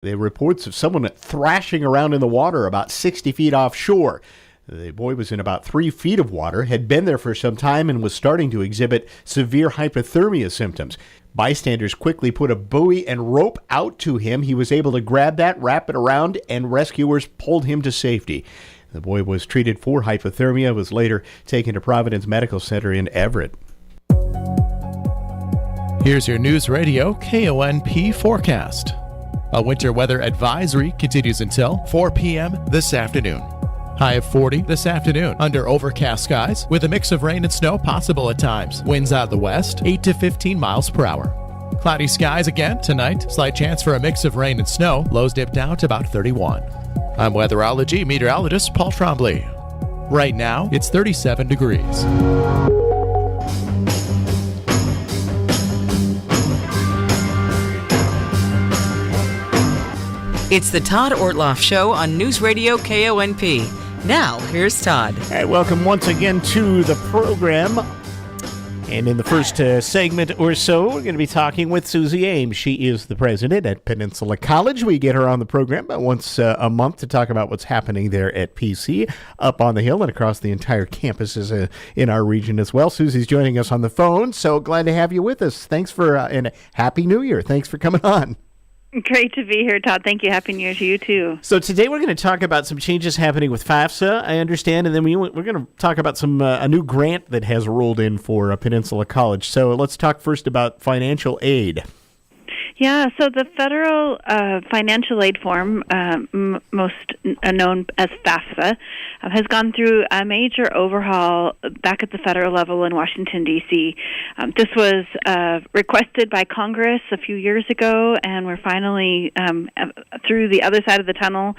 There are reports of someone thrashing around in the water about 60 feet offshore. The boy was in about 3 feet of water, had been there for some time, and was starting to exhibit severe hypothermia symptoms. Bystanders quickly put a buoy and rope out to him. He was able to grab that, wrap it around, and rescuers pulled him to safety. The boy was treated for hypothermia, was later taken to Providence Medical Center in Everett. Here's your Newsradio KONP forecast. A winter weather advisory continues until 4 p.m. this afternoon. High of 40 this afternoon under overcast skies with a mix of rain and snow possible at times. Winds out of the west, 8 to 15 miles per hour. Cloudy skies again tonight. Slight chance for a mix of rain and snow. Lows dip down to about 31. I'm weatherology meteorologist Paul Trombley. Right now, it's 37 degrees. It's the Todd Ortloff Show on Newsradio KONP. Now, here's Todd. All right, welcome once again to the program. And in the first segment or so, we're going to be talking with Susie Ames. She is the president at Peninsula College. We get her on the program about once a month to talk about what's happening there at PC, up on the Hill and across the entire campuses in our region as well. Susie's joining us on the phone, so glad to have you with us. Thanks for, and Happy New Year. Thanks for coming on. Great to be here, Todd. Thank you. Happy New Year to you, too. So today we're going to talk about some changes happening with FAFSA, I understand, and then we're going to talk about some a new grant that has rolled in for Peninsula College. So let's talk first about financial aid. Yeah, so the federal financial aid form, most known as FAFSA, has gone through a major overhaul back at the federal level in Washington, D.C. This was requested by Congress a few years ago, and we're finally through the other side of the tunnel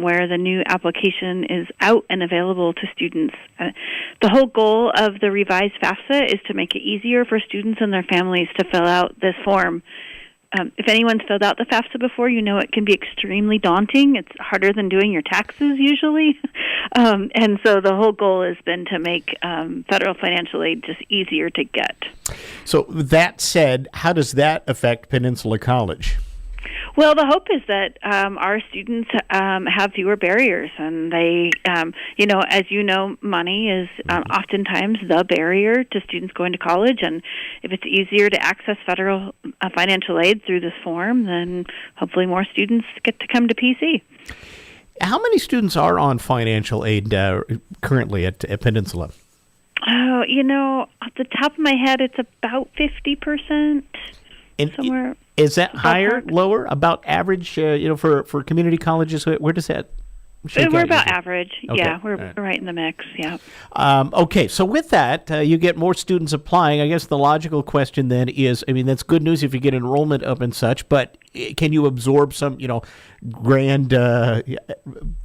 where the new application is out and available to students. The whole goal of the revised FAFSA is to make it easier for students and their families to fill out this form. If anyone's filled out the FAFSA before, you know it can be extremely daunting. It's harder than doing your taxes usually. And so the whole goal has been to make federal financial aid just easier to get. So that said, how does that affect Peninsula College? Well, the hope is that our students have fewer barriers, and they, as you know, money is oftentimes the barrier to students going to college, and if it's easier to access federal financial aid through this form, then hopefully more students get to come to PC. How many students are on financial aid currently at Peninsula? Oh, off the top of my head, it's about 50%. Somewhere. Is that higher, lower, about average, for community colleges? Where does that shake out? We're about average. Okay. Yeah, we're right in the mix, yeah. Okay, so with that, you get more students applying. I guess the logical question then is, that's good news if you get enrollment up and such, but can you absorb some, grand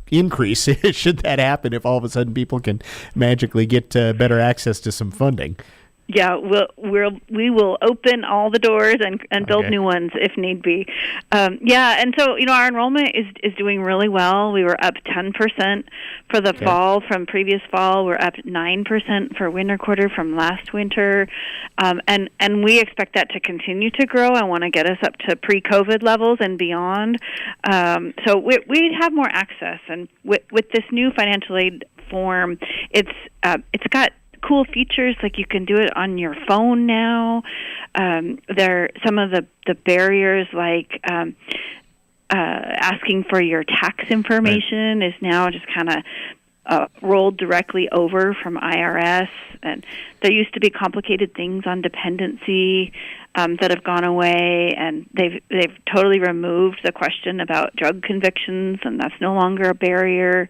increase should that happen if all of a sudden people can magically get better access to some funding? Yeah, we will open all the doors and build new ones if need be. And so our enrollment is doing really well. We were up 10% for the fall from previous fall. We're up 9% for winter quarter from last winter, and we expect that to continue to grow. I want to get us up to pre-COVID levels and beyond. So we have more access, and with this new financial aid form, it's got cool features, like you can do it on your phone now. There some of the barriers, like asking for your tax information, is now just kind of rolled directly over from IRS. And there used to be complicated things on dependency that have gone away, and they've totally removed the question about drug convictions, and that's no longer a barrier.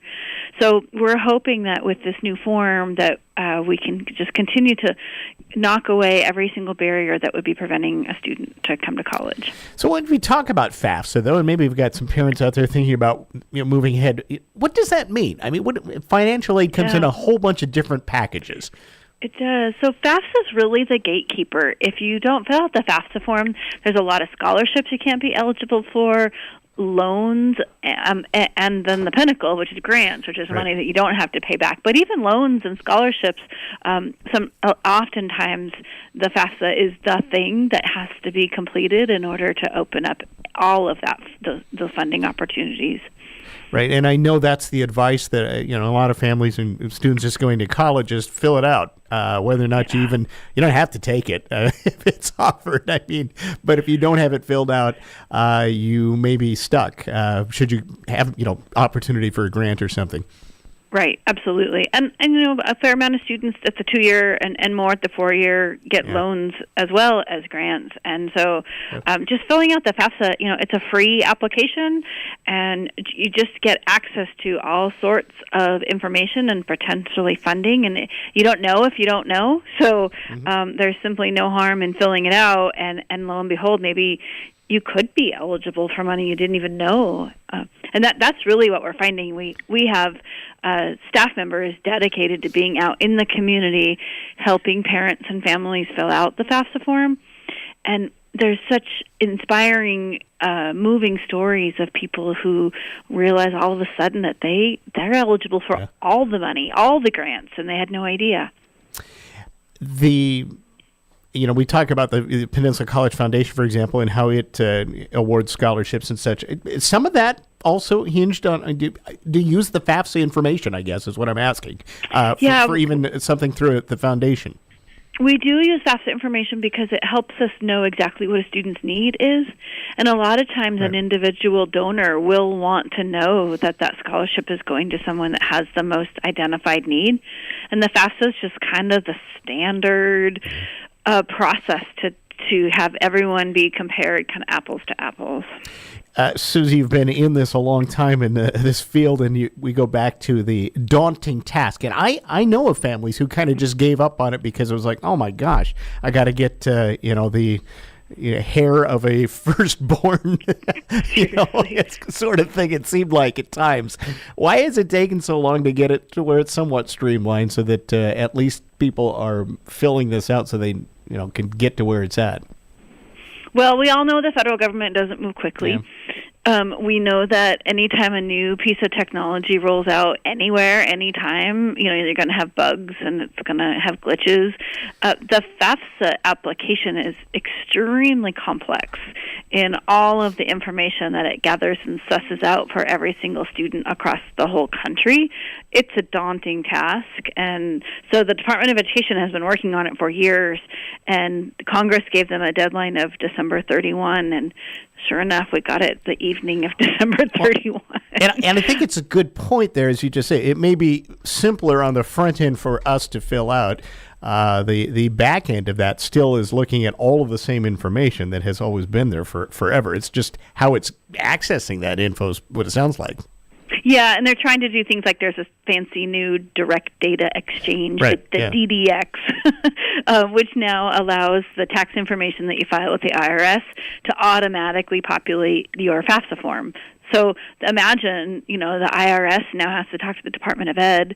So we're hoping that with this new form that we can just continue to knock away every single barrier that would be preventing a student to come to college. So when we talk about FAFSA, though, and maybe we've got some parents out there thinking about moving ahead, what does that mean? Financial aid comes in a whole bunch of different packages. It does. So FAFSA is really the gatekeeper. If you don't fill out the FAFSA form, there's a lot of scholarships you can't be eligible for, loans, and then the pinnacle, which is grants, which is money that you don't have to pay back. But even loans and scholarships, oftentimes the FAFSA is the thing that has to be completed in order to open up all of that, the funding opportunities. Right, and I know that's the advice that a lot of families and students just going to college, just fill it out, whether or not you don't have to take it if it's offered. I mean, but if you don't have it filled out, you may be stuck. Should you have opportunity for a grant or something? Right, absolutely. And a fair amount of students at the 2-year and more at the 4-year get loans as well as grants. And so just filling out the FAFSA, it's a free application, and you just get access to all sorts of information and potentially funding. And you don't know if you don't know. So there's simply no harm in filling it out. And lo and behold, maybe you could be eligible for money you didn't even know. And that's really what we're finding. We have staff members dedicated to being out in the community, helping parents and families fill out the FAFSA form. And there's such inspiring, moving stories of people who realize all of a sudden that they're eligible for all the money, all the grants, and they had no idea. We talk about the Peninsula College Foundation, for example, and how it awards scholarships and such. Some of that also hinged on, do you use the FAFSA information, I guess, is what I'm asking, for even something through the foundation? We do use FAFSA information because it helps us know exactly what a student's need is. And a lot of times an individual donor will want to know that scholarship is going to someone that has the most identified need. And the FAFSA is just kind of the standard process to have everyone be compared kind of apples to apples. Susie, you've been in this a long time in this field, and we go back to the daunting task. And I know of families who kind of just gave up on it because it was like, oh my gosh, I got to get the hair of a firstborn, it's sort of thing it seemed like at times. Why has it taken so long to get it to where it's somewhat streamlined so that at least people are filling this out so they can get to where it's at? Well, we all know the federal government doesn't move quickly. Yeah. We know that anytime a new piece of technology rolls out anywhere, anytime, you're going to have bugs and it's going to have glitches. The FAFSA application is extremely complex in all of the information that it gathers and susses out for every single student across the whole country. It's a daunting task, and so the Department of Education has been working on it for years, and Congress gave them a deadline of December 31, and sure enough, we got it the evening of December 31. And I think it's a good point there, as you just say. It may be simpler on the front end for us to fill out. The back end of that still is looking at all of the same information that has always been there forever. It's just how it's accessing that info is what it sounds like. Yeah, and they're trying to do things like there's this fancy new direct data exchange, the DDX, which now allows the tax information that you file with the IRS to automatically populate your FAFSA form. So imagine, the IRS now has to talk to the Department of Ed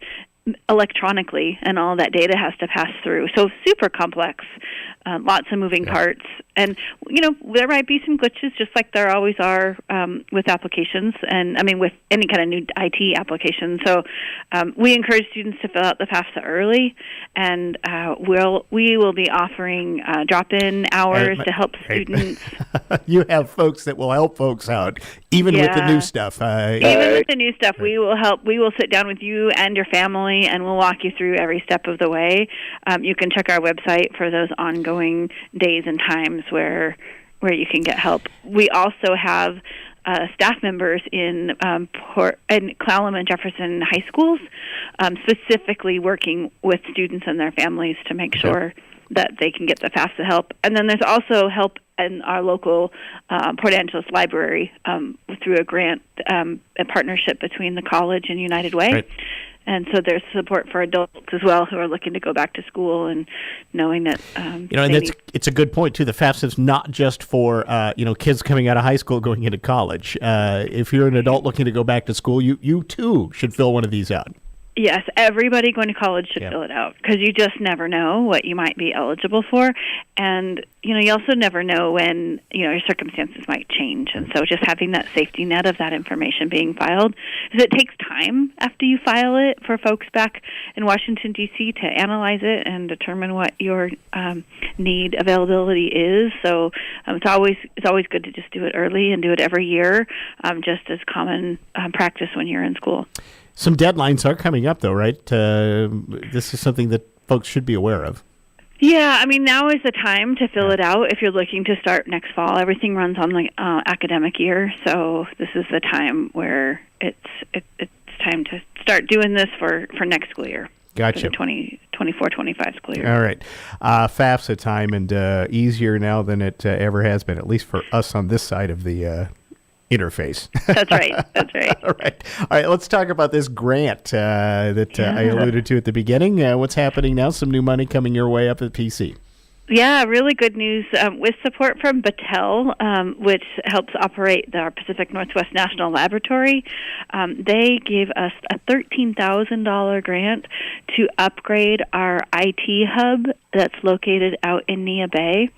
electronically, and all that data has to pass through. So super complex, lots of moving parts. And, there might be some glitches, just like there always are with applications, and with any kind of new IT application. So we encourage students to fill out the FAFSA early, and we will be offering drop-in hours to help students. You have folks that will help folks out, even with the new stuff. Even with the new stuff, we will help. We will sit down with you and your family, and we'll walk you through every step of the way. You can check our website for those ongoing days and times where you can get help. We also have staff members in Clallam and Jefferson high schools, specifically working with students and their families to make sure that they can get the FAFSA help. And then there's also help in our local Port Angeles library through a grant, a partnership between the college and United Way. Right. And so there's support for adults as well who are looking to go back to school and knowing that it's a good point too. The FAFSA is not just for kids coming out of high school going into college. If you're an adult looking to go back to school, you too should fill one of these out. Yes, everybody going to college should Yeah. fill it out because you just never know what you might be eligible for. And, you also never know when, your circumstances might change. And so just having that safety net of that information being filed, because it takes time after you file it for folks back in Washington, D.C. to analyze it and determine what your need availability is. So it's always good to just do it early and do it every year, just as common practice when you're in school. Some deadlines are coming up, though, right? This is something that folks should be aware of. Yeah, now is the time to fill it out if you're looking to start next fall. Everything runs on the academic year, so this is the time where it's time to start doing this for next school year. Gotcha. For the 24-25 school year. All right. FAFSA time, and easier now than it ever has been, at least for us on this side of the interface. That's right. All right. Let's talk about this grant that I alluded to at the beginning. What's happening now? Some new money coming your way up at PC. Yeah, really good news. With support from Battelle, which helps operate our Pacific Northwest National Laboratory, they gave us a $13,000 grant to upgrade our IT hub that's located out in Nia Bay.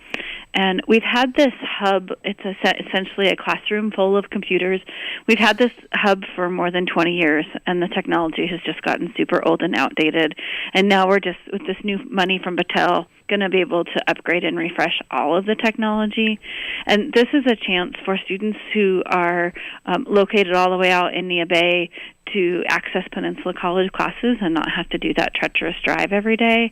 And we've had this hub, it's essentially a classroom full of computers. We've had this hub for more than 20 years, and the technology has just gotten super old and outdated. And now we're just, with this new money from Battelle, going to be able to upgrade and refresh all of the technology. And this is a chance for students who are located all the way out in Nia Bay to access Peninsula College classes and not have to do that treacherous drive every day.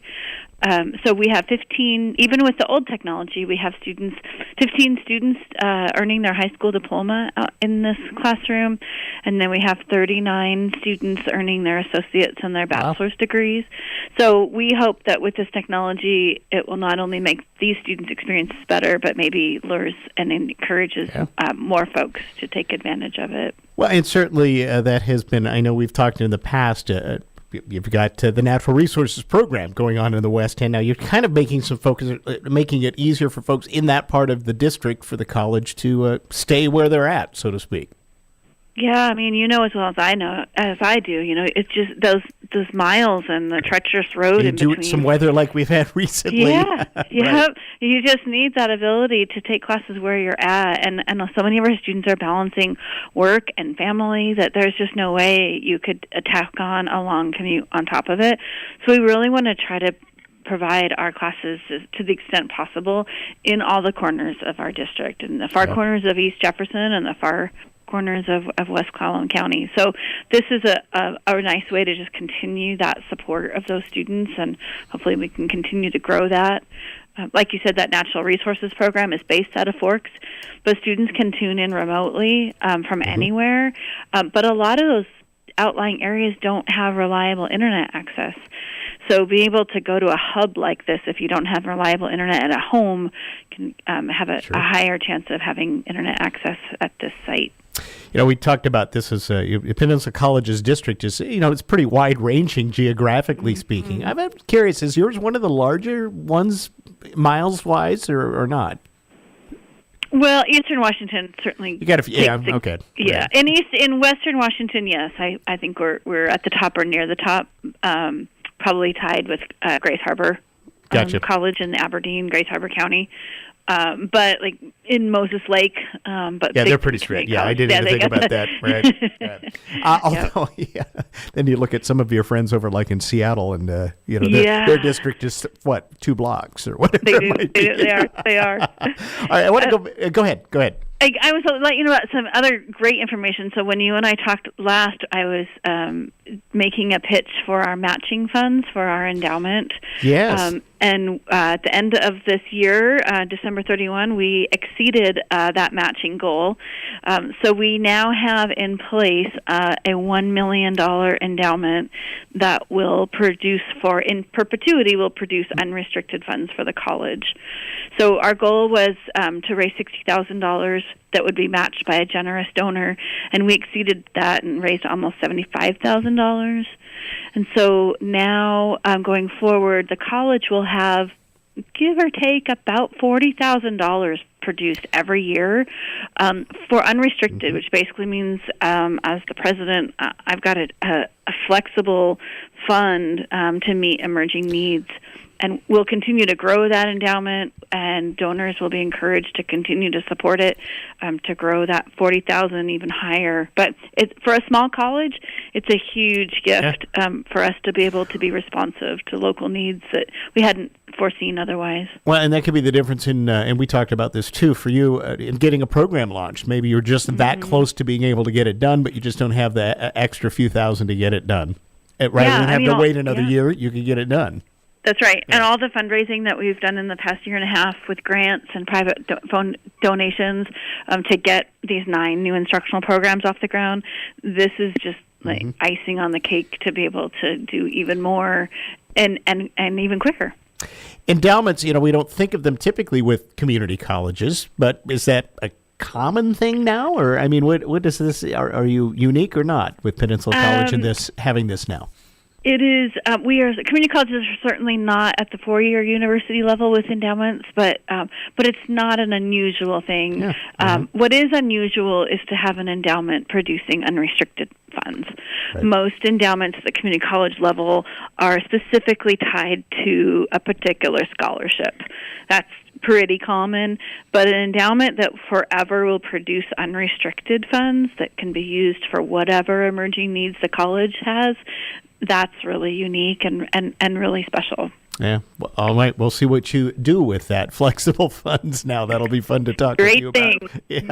So we have 15, even with the old technology, we have 15 students earning their high school diploma in this classroom, and then we have 39 students earning their associates and their bachelor's degrees. So we hope that with this technology, it will not only make these students' experiences better, but maybe lures and encourages more folks to take advantage of it. Well, and certainly that has been, I know we've talked in the past, you've got the Natural Resources Program going on in the West End. Now you're kind of making some focus, making it easier for folks in that part of the district for the college to stay where they're at, so to speak. Yeah, as well as I do, it's just those miles and the treacherous road in between. Some weather like we've had recently. Yeah, Right. You just need that ability to take classes where you're at, and so many of our students are balancing work and family that there's just no way you could tack on a long commute on top of it. So we really want to try to provide our classes to the extent possible in all the corners of our district, in the far corners of East Jefferson and the far corners of West Clallam County. So this is a nice way to just continue that support of those students, and hopefully we can continue to grow that. Like you said, that Natural Resources Program is based out of Forks, but students can tune in remotely from anywhere. But a lot of those outlying areas don't have reliable internet access. So being able to go to a hub like this, if you don't have reliable internet at a home, can have a higher chance of having internet access at this site. We talked about this as Peninsula College's district is, it's pretty wide-ranging geographically speaking. I'm curious, is yours one of the larger ones miles-wise or not? Well, Eastern Washington certainly. You got a few, okay. Yeah, Right. In Western Washington, yes, I think we're at the top or near the top, probably tied with Grace Harbor College in Aberdeen, Grace Harbor County. But like in Moses Lake, they're pretty straight. Yeah, I didn't even think about that. Right. Although, then you look at some of your friends over like in Seattle, and their district is 2 blocks or whatever. They are. All right, I want to go ahead. I was letting you know about some other great information. So when you and I talked last, I was making a pitch for our matching funds for our endowment. Yes. And at the end of this year, December 31, we exceeded that matching goal. So we now have in place a $1 million endowment that will produce in perpetuity, will produce unrestricted funds for the college. So our goal was to raise $60,000 that would be matched by a generous donor, and we exceeded that and raised almost $75,000. And so now, going forward, the college will have give or take about $40,000 produced every year for unrestricted, which basically means as the president, I've got a flexible fund to meet emerging needs. And we'll continue to grow that endowment, and donors will be encouraged to continue to support it, to grow that $40,000 even higher. But for a small college, it's a huge gift for us to be able to be responsive to local needs that we hadn't foreseen otherwise. Well, and that could be the difference in, and we talked about this too, for you in getting a program launched. Maybe you're just that close to being able to get it done, but you just don't have the extra few thousand to get it done. Rather than have to wait another year, you can get it done. That's right. Yeah. And all the fundraising that we've done in the past year and a half with grants and private donations to get these 9 new instructional programs off the ground, this is just like icing on the cake to be able to do even more and even quicker. Endowments, we don't think of them typically with community colleges, but is that a common thing now? Or, I mean, what does this, are you unique or not with Peninsula College and having this now? It is. Community colleges are certainly not at the 4-year university level with endowments, but it's not an unusual thing. Yeah. What is unusual is to have an endowment producing unrestricted funds. Right. Most endowments at the community college level are specifically tied to a particular scholarship. That's pretty common, but an endowment that forever will produce unrestricted funds that can be used for whatever emerging needs the college has, that's really unique and really special. Yeah. Well, all right. We'll see what you do with that flexible funds now. That'll be fun to talk with you about.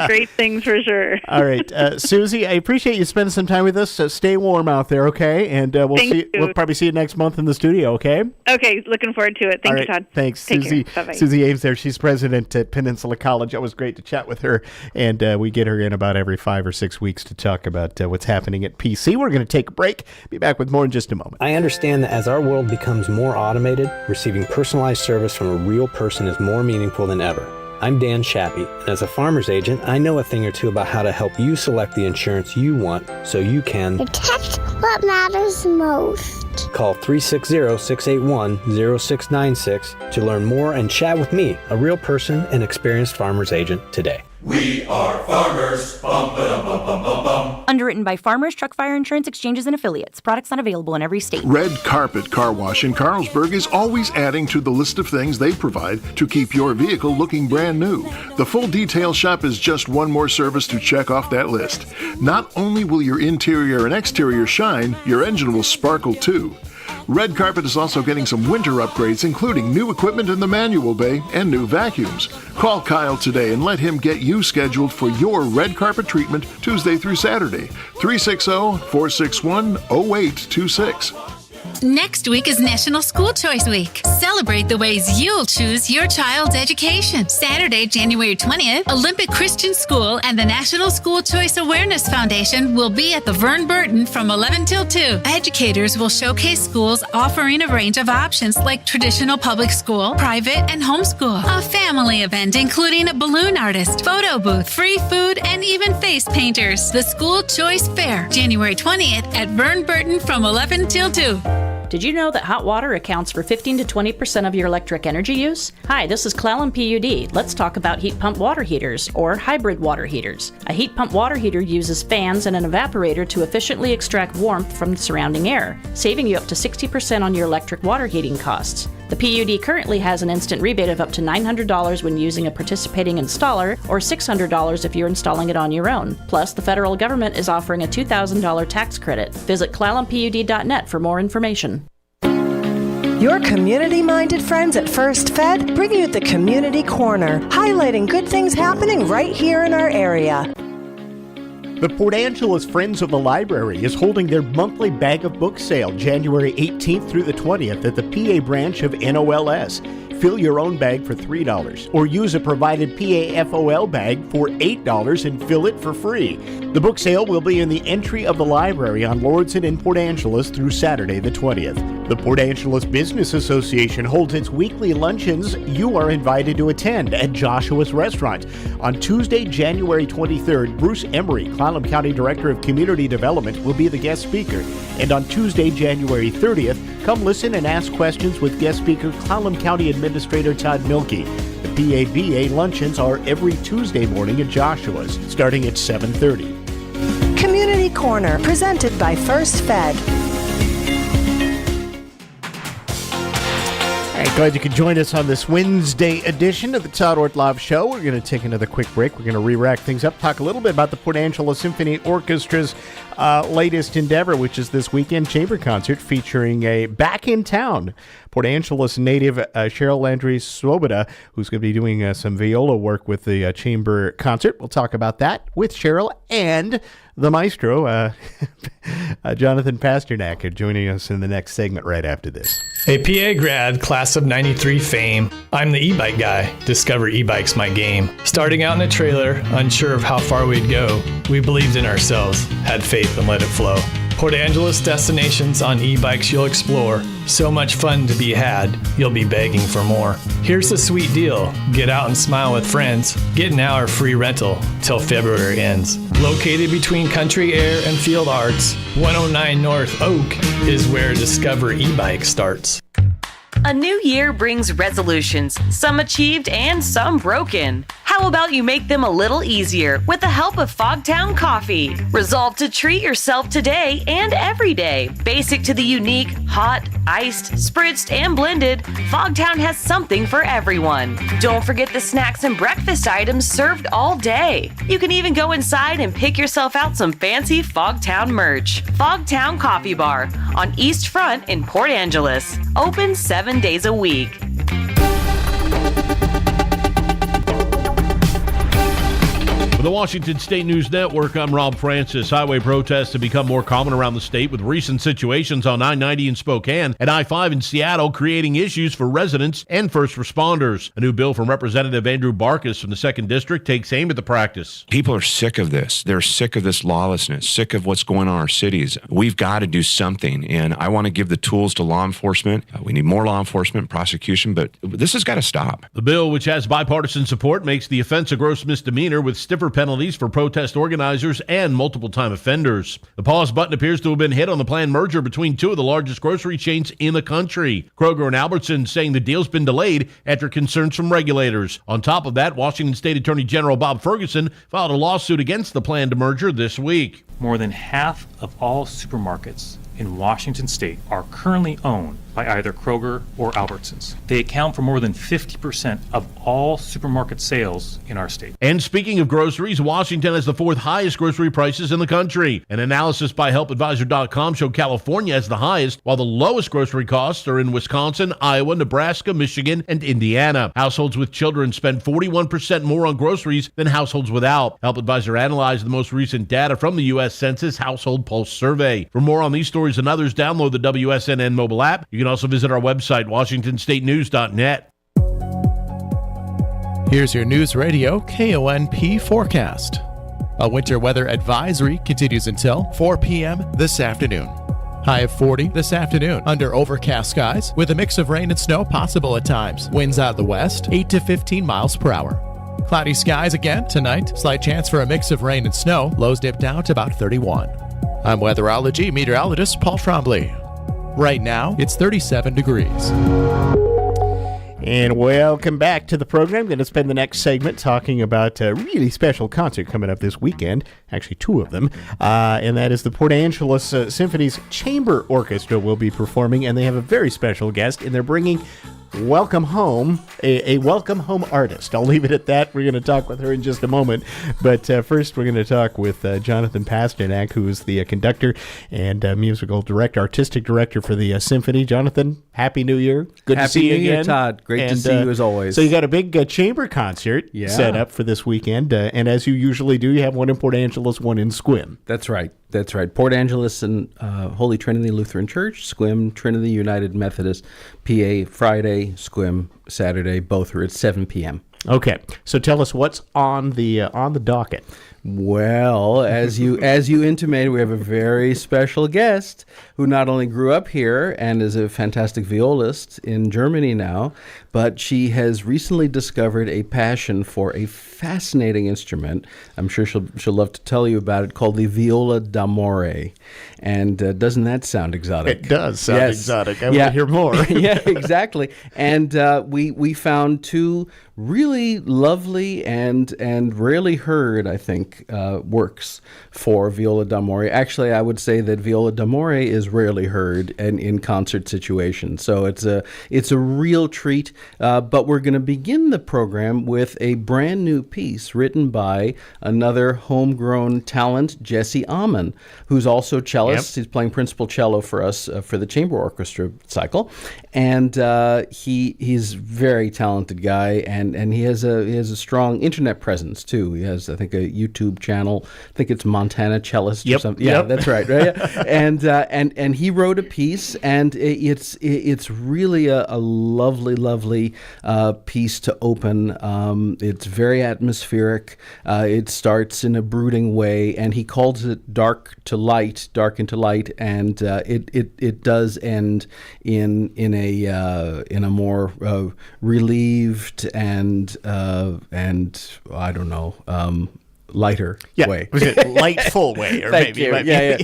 Great things for sure. All right. Susie, I appreciate you spending some time with us. So stay warm out there, okay? And we'll probably see you next month in the studio, okay? Okay. Looking forward to it. Thank you, Todd. Thanks. Take Susie. Care. Bye-bye. Susie Ames there. She's president at Peninsula College. It was great to chat with her. And we get her in about every 5 or 6 weeks to talk about what's happening at PC. We're going to take a break. Be back with more in just a moment. I understand that as our world becomes more automated, receiving personalized service from a real person is more meaningful than ever. I'm Dan Shappy, and as a farmer's agent, I know a thing or two about how to help you select the insurance you want so you can protect what matters most. Call 360-681-0696 to learn more and chat with me, a real person and experienced farmer's agent, today. We are farmers. Bum, ba-dum, bum, bum, bum, bum. Underwritten by Farmers Truck Fire Insurance Exchanges and Affiliates. Products not available in every state. Red Carpet Car Wash in Carlsberg is always adding to the list of things they provide to keep your vehicle looking brand new. The full detail shop is just one more service to check off that list. Not only will your interior and exterior shine, your engine will sparkle too. Red Carpet is also getting some winter upgrades, including new equipment in the manual bay and new vacuums. Call Kyle today and let him get you scheduled for your red carpet treatment Tuesday through Saturday. 360-461-0826. Next week is National School Choice Week. Celebrate the ways you'll choose your child's education. Saturday, January 20th, Olympic Christian School and the National School Choice Awareness Foundation will be at the Vern Burton from 11 till 2. Educators will showcase schools offering a range of options like traditional public school, private, and homeschool. A family event including a balloon artist, photo booth, free food, and even face painters. The School Choice Fair, January 20th at Vern Burton from 11 till 2. Did you know that hot water accounts for 15 to 20% of your electric energy use? Hi, this is Clallam PUD. Let's talk about heat pump water heaters, or hybrid water heaters. A heat pump water heater uses fans and an evaporator to efficiently extract warmth from the surrounding air, saving you up to 60% on your electric water heating costs. The PUD currently has an instant rebate of up to $900 when using a participating installer, or $600 if you're installing it on your own. Plus, the federal government is offering a $2,000 tax credit. Visit clallampud.net for more information. Your community-minded friends at First Fed bring you the Community Corner, highlighting good things happening right here in our area. The Port Angeles Friends of the Library is holding their monthly Bag of Books sale January 18th through the 20th at the PA branch of NOLS. Fill your own bag for $3 or use a provided PAFOL bag for $8 and fill it for free. The book sale will be in the entry of the library on Lordson in Port Angeles through Saturday the 20th. The Port Angeles Business Association holds its weekly luncheons. You are invited to attend at Joshua's Restaurant. On Tuesday, January 23rd, Bruce Emery, Clallam County Director of Community Development, will be the guest speaker. And on Tuesday, January 30th, Come listen and ask questions with guest speaker Clallam County Administrator Todd Milkey. The PABA luncheons are every Tuesday morning at Joshua's, starting at 7:30. Community Corner, presented by First Fed. All right, glad you could join us on this Wednesday edition of the Todd Ortloff Show. We're going to take another quick break. We're going to re-rack things up, talk a little bit about the Port Angeles Symphony Orchestra's latest endeavor, which is this weekend chamber concert featuring a back-in-town Port Angeles native Cheryl Landry Swoboda, who's going to be doing some viola work with the chamber concert. We'll talk about that with Cheryl and the maestro, Jonathan Pasternak, are joining us in the next segment right after this. A PA grad, class of 93 fame. I'm the e-bike guy. Discover e-bike's my game. Starting out in a trailer, unsure of how far we'd go, we believed in ourselves, had faith and let it flow. Port Angeles destinations on e-bikes you'll explore. So much fun to be had, you'll be begging for more. Here's the sweet deal. Get out and smile with friends. Get an hour free rental till February ends. Located between Country Air and Field Arts, 109 North Oak is where Discover e-bike starts. A new year brings resolutions, some achieved and some broken. How about you make them a little easier with the help of Fogtown Coffee? Resolve to treat yourself today and every day. Basic to the unique, hot, iced, spritzed, and blended, Fogtown has something for everyone. Don't forget the snacks and breakfast items served all day. You can even go inside and pick yourself out some fancy Fogtown merch. Fogtown Coffee Bar on East Front in Port Angeles. Open 7 days a week. For the Washington State News Network, I'm Rob Francis. Highway protests have become more common around the state with recent situations on I-90 in Spokane and I-5 in Seattle, creating issues for residents and first responders. A new bill from Representative Andrew Barkas from the 2nd District takes aim at the practice. People are sick of this. They're sick of this lawlessness, sick of what's going on in our cities. We've got to do something, and I want to give the tools to law enforcement. We need more law enforcement, prosecution, but this has got to stop. The bill, which has bipartisan support, makes the offense a gross misdemeanor with stiffer penalties for protest organizers and multiple-time offenders. The pause button appears to have been hit on the planned merger between two of the largest grocery chains in the country. Kroger and Albertsons saying the deal's been delayed after concerns from regulators. On top of that, Washington State Attorney General Bob Ferguson filed a lawsuit against the planned merger this week. More than half of all supermarkets in Washington State are currently owned by either Kroger or Albertsons. They account for more than 50% of all supermarket sales in our state. And speaking of groceries, Washington has the 4th highest grocery prices in the country. An analysis by HelpAdvisor.com showed California has the highest, while the lowest grocery costs are in Wisconsin, Iowa, Nebraska, Michigan, and Indiana. Households with children spend 41% more on groceries than households without. HelpAdvisor analyzed the most recent data from the U.S. Census Household Pulse Survey. For more on these stories and others, download the WSNN mobile app. You can also visit our website, WashingtonStateNews.net. Here's your News Radio KONP forecast. A winter weather advisory continues until 4 p.m. this afternoon. High of 40 this afternoon under overcast skies with a mix of rain and snow possible at times. Winds out of the west, 8 to 15 miles per hour. Cloudy skies again tonight. Slight chance for a mix of rain and snow. Lows dip down to about 31. I'm weatherology meteorologist Paul Trombley. Right now, it's 37 degrees. And welcome back to the program. Going to spend the next segment talking about a really special concert coming up this weekend. Actually, 2 of them. And that is the Port Angeles Symphony's Chamber Orchestra will be performing. And they have a very special guest. And they're bringing Welcome Home, a Welcome Home artist. I'll leave it at that. We're going to talk with her in just a moment. But first, we're going to talk with Jonathan Pasternak, who is the conductor and musical director, artistic director for the symphony. Jonathan, Happy New Year. Good to see you again. Happy New Year, Todd. Great to see you as always. So you got a big chamber concert set up for this weekend. And as you usually do, you have one in Port Angeles, one in Sequim. That's right. That's right. Port Angeles and Holy Trinity Lutheran Church, Sequim, Trinity United Methodist, PA, Friday, Sequim, Saturday. Both are at 7 p.m. Okay, so tell us what's on the docket. Well, as you intimated, we have a very special guest who not only grew up here and is a fantastic violist in Germany now, but she has recently discovered a passion for a fascinating instrument. I'm sure she'll love to tell you about it, called the viola d'amore. And doesn't that sound exotic? It does sound exotic. I want to hear more. Yeah, exactly. And we found two really lovely and rarely heard, I think, works for viola d'amore. Actually, I would say that viola d'amore is rarely heard in concert situations. So it's a real treat. But we're going to begin the program with a brand new piece written by another homegrown talent, Jesse Ammann, who's also cellist. He's playing principal cello for us for the chamber orchestra cycle, and he's a very talented guy, and he has a strong internet presence too. He has, I think, a YouTube channel. I think it's Montana Cellist or something. Yeah, that's right. Right. And he wrote a piece, and it's really a lovely piece to open. It's very atmospheric. It starts in a brooding way, and he calls it dark into light, and it does end in a more relieved and I don't know. Lighter way. Lightful way, or Thank maybe. you. Yeah.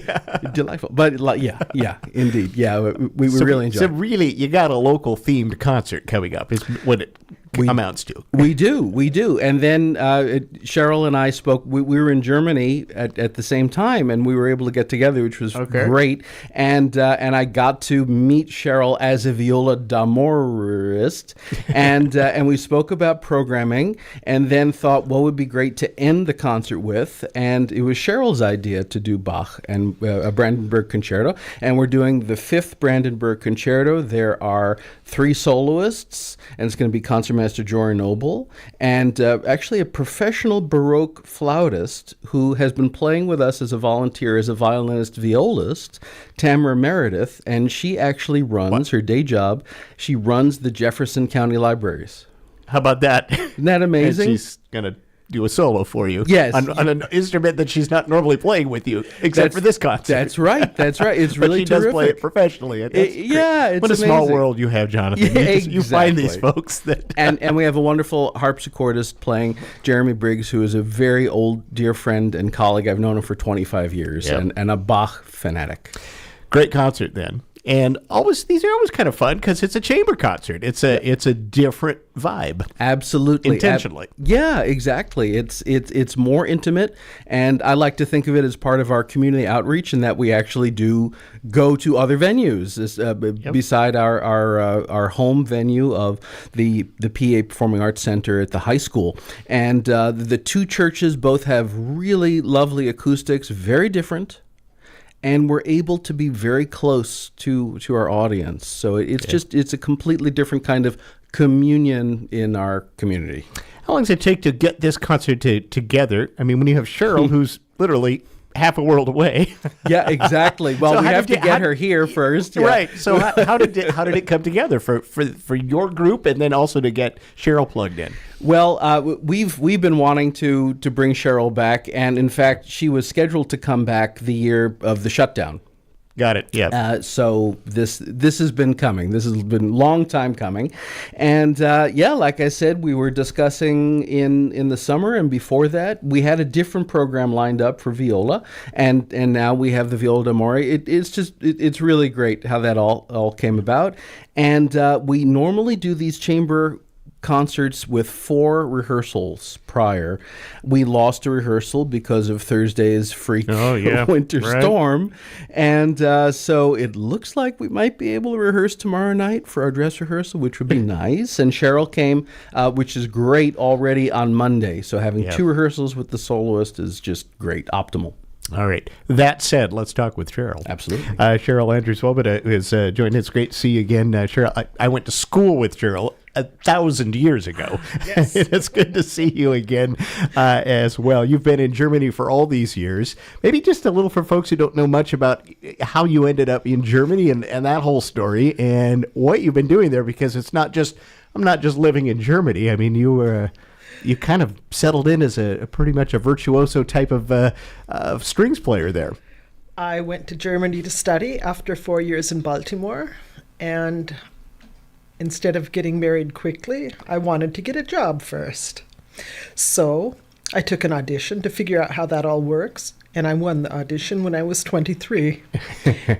Delightful. But indeed. Yeah, we really enjoy it. So really, you got a local themed concert coming up, is what it amounts to. We do. And then Cheryl and I spoke, we were in Germany at the same time, and we were able to get together, which was great. And I got to meet Cheryl as a viola d'amorist, and we spoke about programming, and then thought what would be great to end the concert with, and it was Cheryl's idea to do Bach and a Brandenburg Concerto, and we're doing the 5th Brandenburg Concerto. There are 3 soloists, and it's going to be Concertmaster Jory Noble, and actually a professional Baroque flautist who has been playing with us as a volunteer, as a violinist violist, Tamara Meredith, and she actually runs her day job. She runs the Jefferson County Libraries. How about that? Isn't that amazing? And she's going to do a solo for you. Yes. On an instrument that she's not normally playing with you, except for this concert. That's right. It's really but she terrific. does play it professionally. It's what a amazing. small world you have, Jonathan. Yeah, You find these folks that... and we have a wonderful harpsichordist playing, Jeremy Briggs, who is a very old dear friend and colleague. I've known him for 25 years, and a Bach fanatic. Great concert then. And these are always kind of fun because it's a chamber concert. It's a different vibe. Absolutely, intentionally. Yeah, exactly. It's more intimate, and I like to think of it as part of our community outreach, in that we actually do go to other venues beside our home venue of the PA Performing Arts Center at the high school. And the 2 churches both have really lovely acoustics, very different. And we're able to be very close to our audience. So it's a completely different kind of communion in our community. How long does it take to get this concert together? I mean, when you have Cheryl, who's literally half a world away. Yeah, exactly. Well, so we have to get her here first. Yeah. Right. So how did it come together for your group, and then also to get Cheryl plugged in? Well, we've been wanting to bring Cheryl back, and in fact, she was scheduled to come back the year of the shutdown. Got it. Yeah. So this has been coming. This has been a long time coming, and like I said, we were discussing in the summer, and before that, we had a different program lined up for viola, and now we have the viola d'amore. It's really great how that all came about, and we normally do these chamber concerts with 4 rehearsals prior. We lost a rehearsal because of Thursday's freak winter storm. And so it looks like we might be able to rehearse tomorrow night for our dress rehearsal, which would be nice. And Cheryl came, which is great, already on Monday. So having 2 rehearsals with the soloist is just great, optimal. All right. That said, let's talk with Cheryl. Absolutely. Cheryl Andrews-Swoboda is joining us. Great to see you again. Cheryl, I went to school with Cheryl 1,000 years ago. Yes. It's good to see you again as well. You've been in Germany for all these years. Maybe just a little for folks who don't know much about how you ended up in Germany and that whole story and what you've been doing there, because I'm not just living in Germany. I mean, you were you kind of settled in as a pretty much a virtuoso type of strings player there. I went to Germany to study after 4 years in Baltimore, and instead of getting married quickly, I wanted to get a job first. So I took an audition to figure out how that all works, and I won the audition when I was 23.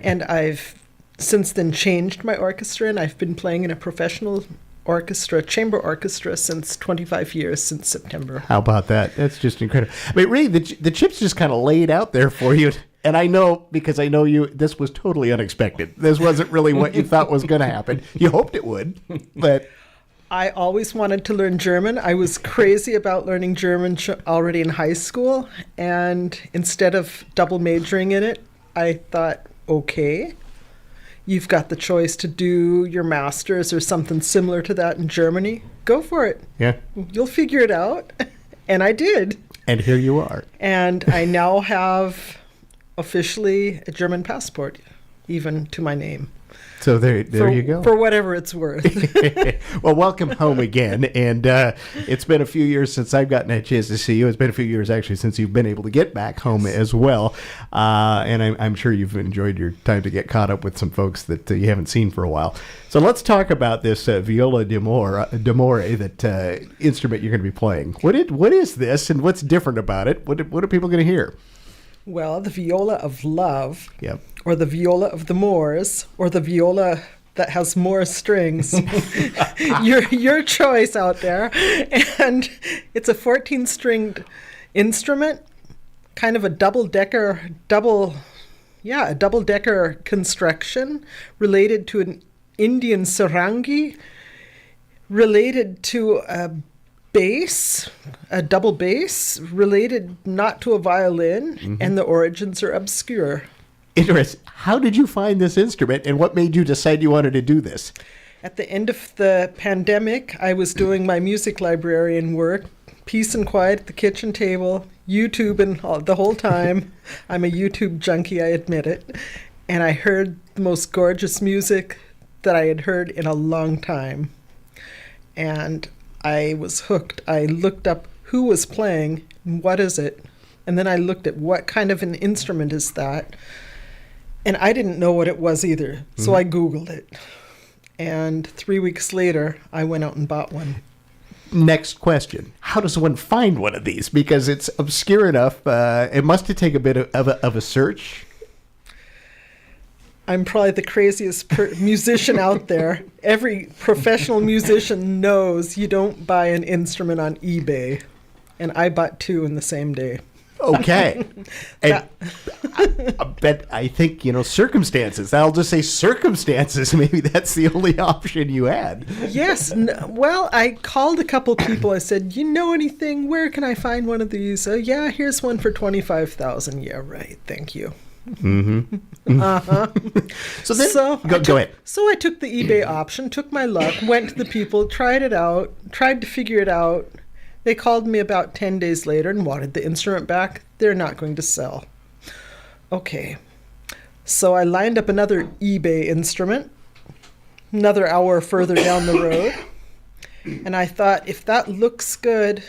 And I've since then changed my orchestra, and I've been playing in a professional orchestra, chamber orchestra, since 25 years, since September. How about that? That's just incredible. I mean, really, the chips just kind of laid out there for you. And I know, because I know you, this was totally unexpected. This wasn't really what you thought was going to happen. You hoped it would, but... I always wanted to learn German. I was crazy about learning German already in high school. And instead of double majoring in it, I thought, okay, you've got the choice to do your master's or something similar to that in Germany. Go for it. Yeah. You'll figure it out. And I did. And here you are. And I now have officially a German passport, even to my name. So there you go. For whatever it's worth. Well, welcome home again. And it's been a few years since I've gotten a chance to see you. It's been a few years, actually, since you've been able to get back home as well. And I'm sure you've enjoyed your time to get caught up with some folks that you haven't seen for a while. So let's talk about this viola d'amore, that instrument you're going to be playing. What is this, and what's different about it? What are people going to hear? Well, the viola of love, yep, or the viola of the Moors, or the viola that has more strings. your choice out there. And it's a 14-stringed instrument, kind of a double-decker construction, related to an Indian sarangi, related to a double bass, related not to a violin, and the origins are obscure. Interesting. How did you find this instrument, and what made you decide you wanted to do this? At the end of the pandemic, I was doing my music librarian work, peace and quiet at the kitchen table, YouTubing the whole time. I'm a YouTube junkie, I admit it. And I heard the most gorgeous music that I had heard in a long time. And I was hooked. I looked up who was playing, and what is it, and then I looked at what kind of an instrument is that, and I didn't know what it was either, so I Googled it. And 3 weeks later, I went out and bought one. Next question. How does one find one of these? Because it's obscure enough. It must have taken a bit of a search. I'm probably the craziest musician out there. Every professional musician knows you don't buy an instrument on eBay. And I bought two in the same day. Okay. And I think, circumstances. I'll just say circumstances. Maybe that's the only option you had. Yes. Well, I called a couple people. I said, you know anything? Where can I find one of these? Yeah, here's one for $25,000. Yeah, right. Thank you. Mm-hmm. So go ahead. So I took the eBay option, took my luck, went to the people, tried it out, tried to figure it out. They called me about 10 days later and wanted the instrument back. They're not going to sell. Okay. So I lined up another eBay instrument, another hour further down the road. And I thought, if that looks good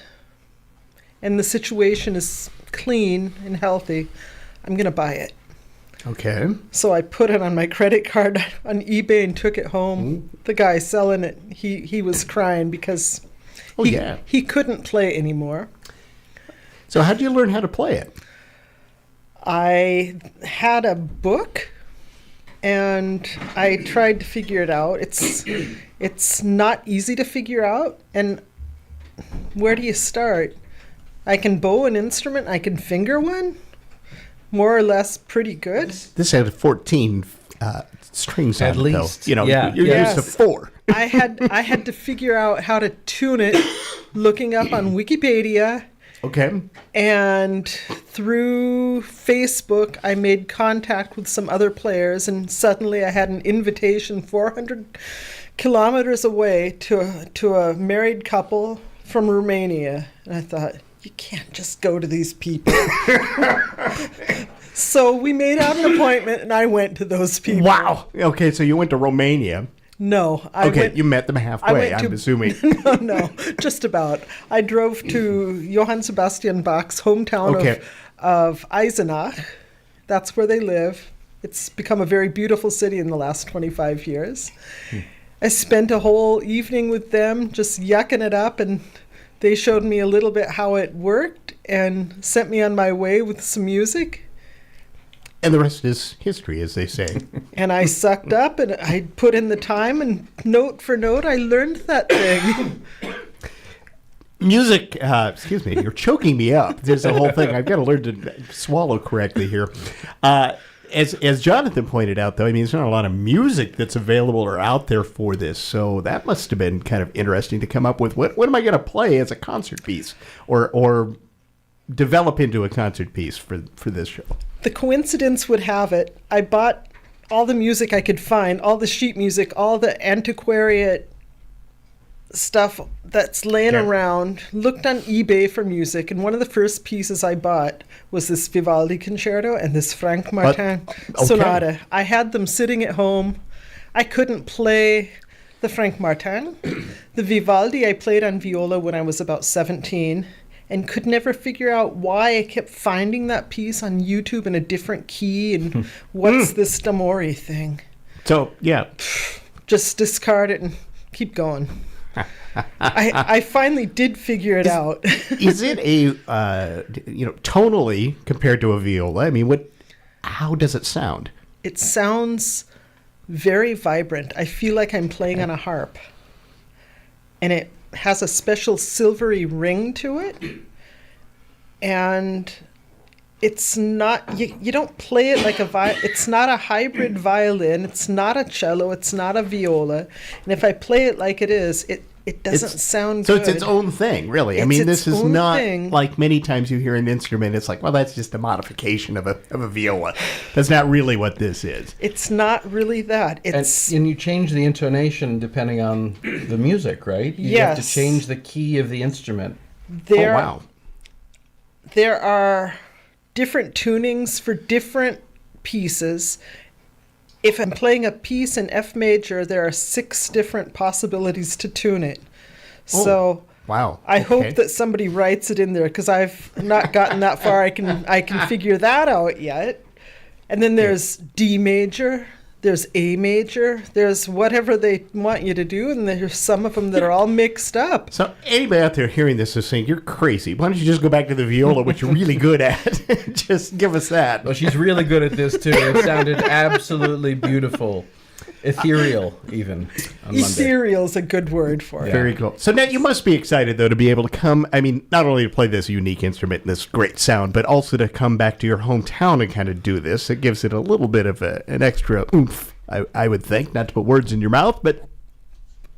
and the situation is clean and healthy, I'm going to buy it. Okay. So I put it on my credit card on eBay and took it home. The guy selling it, he was crying because he couldn't play anymore. So how did you learn how to play it? I had a book and I tried to figure it out. It's not easy to figure out. And where do you start? I can bow an instrument. I can finger one. More or less pretty good. This had 14 strings at on least. It, though. You're used to 4. I had to figure out how to tune it, looking up on Wikipedia. Okay. And through Facebook, I made contact with some other players, and suddenly I had an invitation 400 kilometers away to a married couple from Romania. And I thought, you can't just go to these people. So we made out an appointment, and I went to those people. Wow. Okay, so you went to Romania. No. You met them halfway, I'm assuming. No, just about. I drove to Johann Sebastian Bach's hometown of Eisenach. That's where they live. It's become a very beautiful city in the last 25 years. I spent a whole evening with them just yucking it up, and they showed me a little bit how it worked and sent me on my way with some music. And the rest is history, as they say. And I sucked up, and I put in the time, and note for note, I learned that thing. Music, excuse me, you're choking me up. There's a whole thing. I've got to learn to swallow correctly here. As Jonathan pointed out, though, I mean, there's not a lot of music that's available or out there for this, so that must have been kind of interesting to come up with. What am I going to play as a concert piece or develop into a concert piece for this show? The coincidence would have it, I bought all the music I could find, all the sheet music, all the antiquariate stuff that's laying around, looked on eBay for music, and one of the first pieces I bought was this Vivaldi concerto and this Frank Martin sonata. I had them sitting at home. I couldn't play the Frank Martin. The Vivaldi I played on viola when I was about 17 and could never figure out why I kept finding that piece on YouTube in a different key and what's this D'Amore thing. So, yeah. Just discard it and keep going. I finally did figure it out. Is it tonally compared to a viola? I mean, how does it sound? It sounds very vibrant. I feel like I'm playing on a harp. And it has a special silvery ring to it. And it's not, you don't play it like it's not a hybrid violin, it's not a cello, it's not a viola. And if I play it like it is, it doesn't sound good. So it's its own thing, really. I mean, this is not like many times you hear an instrument, it's like, well, that's just a modification of a viola. That's not really what this is. It's not really that. And you change the intonation depending on the music, right? You have to change the key of the instrument. Wow. There are different tunings for different pieces. If I'm playing a piece in F major, there are 6 different possibilities to tune it. So wow. I hope that somebody writes it in there, because I've not gotten that far. I can figure that out yet. And then there's D major, there's A major, there's whatever they want you to do, and there's some of them that are all mixed up. So anybody out there hearing this is saying, you're crazy. Why don't you just go back to the viola, which you're really good at? Just give us that. Well, she's really good at this, too. It sounded absolutely beautiful. Ethereal, even. Ethereal is a good word for it. Very cool. So now you must be excited, though, to be able to come, I mean, not only to play this unique instrument and this great sound, but also to come back to your hometown and kind of do this. It gives it a little bit of an extra oomph, I would think. Not to put words in your mouth, but...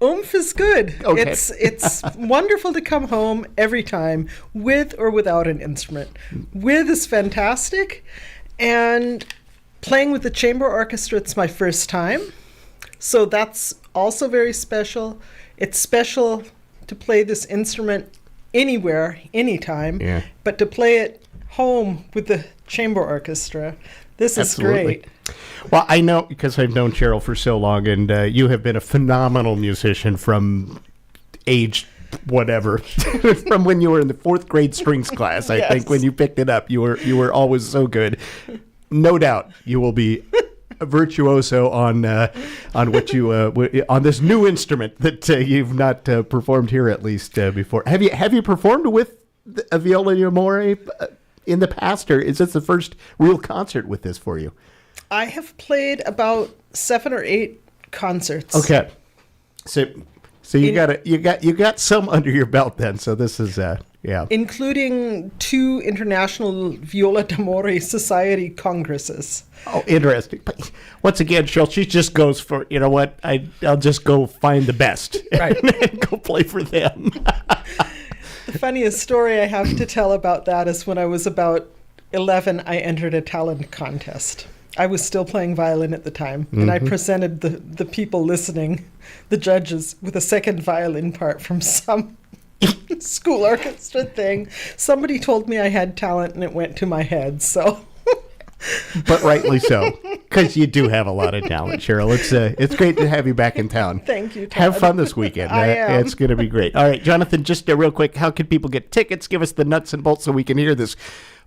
Oomph is good. Okay. It's wonderful to come home every time with or without an instrument. With is fantastic, and playing with the chamber orchestra, it's my first time. So that's also very special. It's special to play this instrument anywhere, anytime, but to play it home with the chamber orchestra, this is great. Well, I know, because I've known Cheryl for so long, and you have been a phenomenal musician from age whatever, from when you were in the 4th grade strings class. I think when you picked it up, you were always so good. No doubt you will be a virtuoso on what you on this new instrument that you've not performed here, at least before. Have you performed with a viola d'amore in the past, or is this the first real concert with this for you? I have played about 7 or 8 concerts. Okay, so you got some under your belt then. So this is including 2 international Viola d'Amore Society congresses. Oh, interesting. But once again, Cheryl, she just goes for, you know what, I'll just go find the best and go play for them. The funniest story I have to tell about that is when I was about 11, I entered a talent contest. I was still playing violin at the time, and I presented the people listening, the judges, with a second violin part from some school orchestra thing. Somebody told me I had talent, and it went to my head, so... But rightly so. Because you do have a lot of talent, Cheryl. It's great to have you back in town. Thank you, Todd. Have fun this weekend. I am. It's going to be great. All right, Jonathan, just real quick, how can people get tickets? Give us the nuts and bolts so we can hear this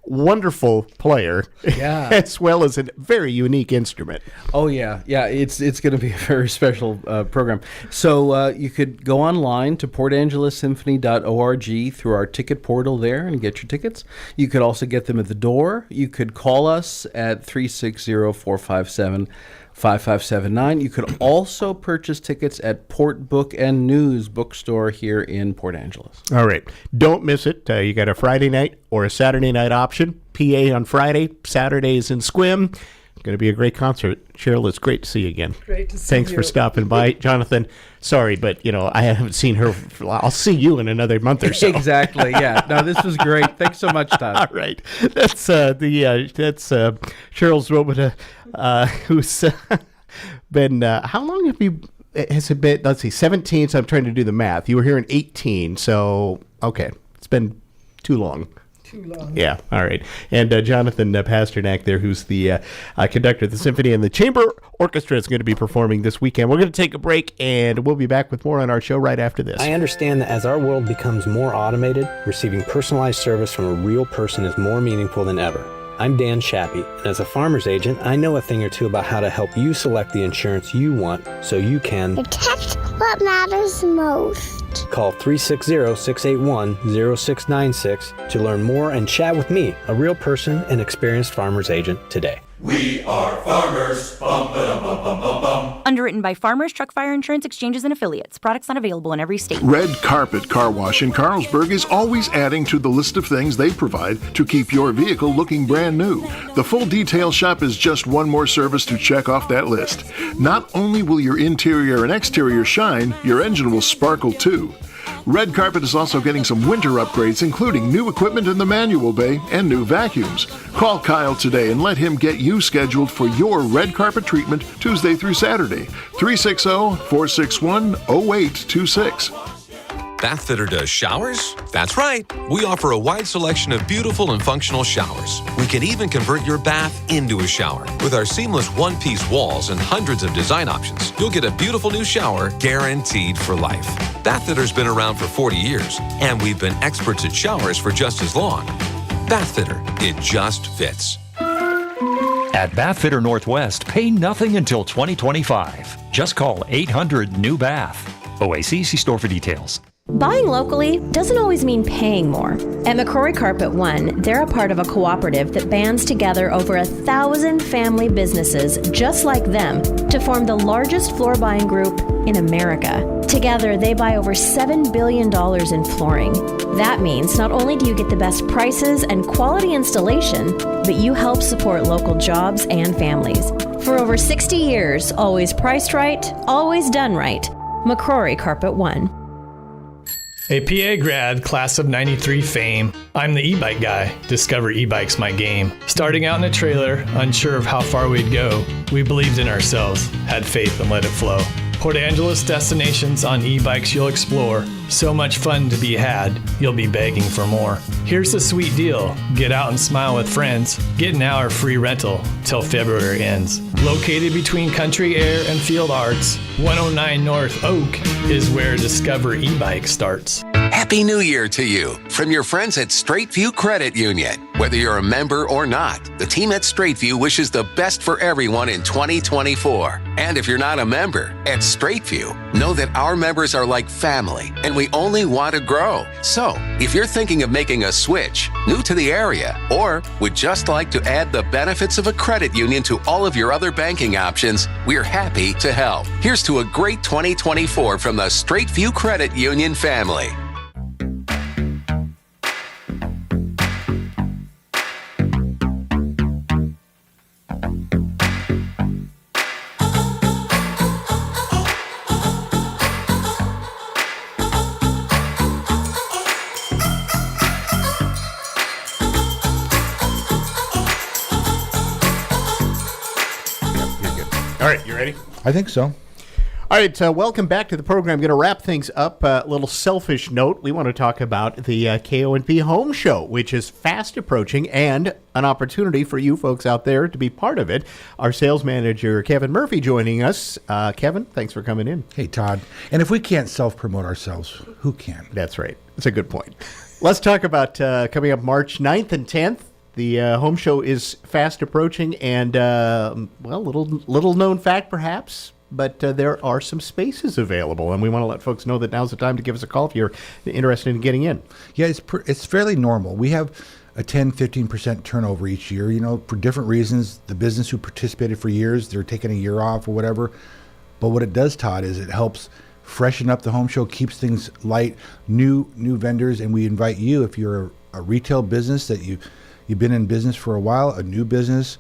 wonderful player, as well as a very unique instrument. Oh yeah, it's going to be a very special program. So you could go online to portangelossymphony.org through our ticket portal there and get your tickets. You could also get them at the door. You could call us at 360-457-5579. You could also purchase tickets at Port Book and News bookstore here in Port Angeles. All right. Don't miss it. You got a Friday night or a Saturday night option. PA on Friday. Saturdays in Squim. Going to be a great concert. Cheryl, it's great to see you again. Great to see Thanks you. for stopping by. Jonathan, sorry, but, I haven't seen her. I'll see you in another month or so. Exactly, yeah. No, this was great. Thanks so much, Todd. All right. That's Cheryl Zrobita, who's been, how long has it been? Let's see, 17, so I'm trying to do the math. You were here in 18, so, okay. It's been too long. Yeah, all right. And Jonathan Pasternak there, who's the conductor of the symphony, and the chamber orchestra is going to be performing this weekend. We're going to take a break, and we'll be back with more on our show right after this. I understand that as our world becomes more automated, receiving personalized service from a real person is more meaningful than ever. I'm Dan Shappy, and as a farmer's agent, I know a thing or two about how to help you select the insurance you want so you can protect what matters most. Call 360-681-0696 to learn more and chat with me, a real person and experienced farmer's agent, today. We are farmers. Bum, ba-dum, bum, bum, bum, bum. Underwritten by Farmers Truck Fire Insurance Exchanges and Affiliates. Products not available in every state. Red Carpet Car Wash in Carlsberg is always adding to the list of things they provide to keep your vehicle looking brand new. The full detail shop is just one more service to check off that list. Not only will your interior and exterior shine, your engine will sparkle too. Red Carpet is also getting some winter upgrades, including new equipment in the manual bay and new vacuums. Call Kyle today and let him get you scheduled for your red carpet treatment Tuesday through Saturday. 360-461-0826. Bathfitter does showers? That's right. We offer a wide selection of beautiful and functional showers. We can even convert your bath into a shower. With our seamless one-piece walls and hundreds of design options, you'll get a beautiful new shower guaranteed for life. Bathfitter's been around for 40 years, and we've been experts at showers for just as long. Bathfitter, it just fits. At Bathfitter Northwest, pay nothing until 2025. Just call 800-NEW-BATH. OAC, see store for details. Buying locally doesn't always mean paying more. At McCrory Carpet One, they're a part of a cooperative that bands together over 1,000 family businesses just like them to form the largest floor buying group in America. Together, they buy over $7 billion in flooring. That means not only do you get the best prices and quality installation, but you help support local jobs and families. For over 60 years, always priced right, always done right. McCrory Carpet One. A PA grad, class of 93 fame. I'm the e-bike guy. Discover e-bike's my game. Starting out in a trailer, unsure of how far we'd go, we believed in ourselves, had faith and let it flow. Port Angeles destinations on e-bikes you'll explore. So much fun to be had, you'll be begging for more. Here's the sweet deal. Get out and smile with friends. Get an hour free rental till February ends. Located between Country Air and Field Arts, 109 North Oak is where Discover e-bike starts. Happy New Year to you from your friends at Straight View Credit Union. Whether you're a member or not, the team at Straight View wishes the best for everyone in 2024. And if you're not a member, at Straight View, know that our members are like family and we only want to grow. So, if you're thinking of making a switch, new to the area, or would just like to add the benefits of a credit union to all of your other banking options, we're happy to help. Here's to a great 2024 from the Straight View Credit Union family. All right, you ready? I think so. All right, welcome back to the program. I'm going to wrap things up. A little selfish note. We want to talk about the KONP Home Show, which is fast approaching and an opportunity for you folks out there to be part of it. Our sales manager, Kevin Murphy, joining us. Kevin, thanks for coming in. Hey, Todd. And if we can't self-promote ourselves, who can? That's right. That's a good point. Let's talk about coming up March 9th and 10th. The home show is fast approaching and, little known fact perhaps, but there are some spaces available, and we want to let folks know that now's the time to give us a call if you're interested in getting in. Yeah, it's fairly normal. We have a 10-15% turnover each year, for different reasons. The business who participated for years, they're taking a year off or whatever. But what it does, Todd, is it helps freshen up the home show, keeps things light, new vendors, and we invite you, if you're a retail business that you've been in business for a while, a new business,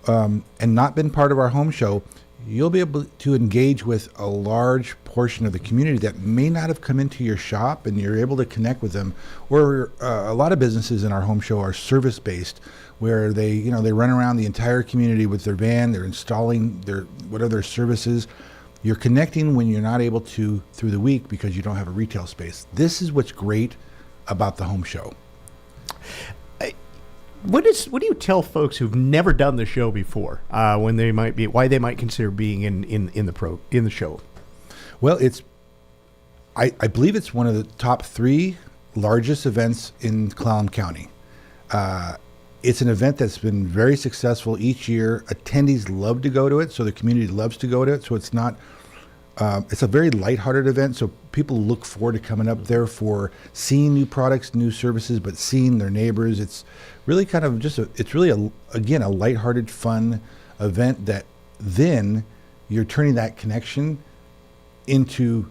and not been part of our home show, you'll be able to engage with a large portion of the community that may not have come into your shop, and you're able to connect with them. Where a lot of businesses in our home show are service-based, where they run around the entire community with their van, they're installing what are their services. You're connecting when you're not able to through the week because you don't have a retail space. This is what's great about the home show. What do you tell folks who've never done the show before why they might consider being in the show? Well, I believe it's one of the top 3 largest events in Clallam County. It's an event that's been very successful each year. Attendees love to go to it, so the community loves to go to it. So it's not. It's a very lighthearted event, so people look forward to coming up there for seeing new products, new services, but seeing their neighbors. It's really kind of a lighthearted, fun event that then you're turning that connection into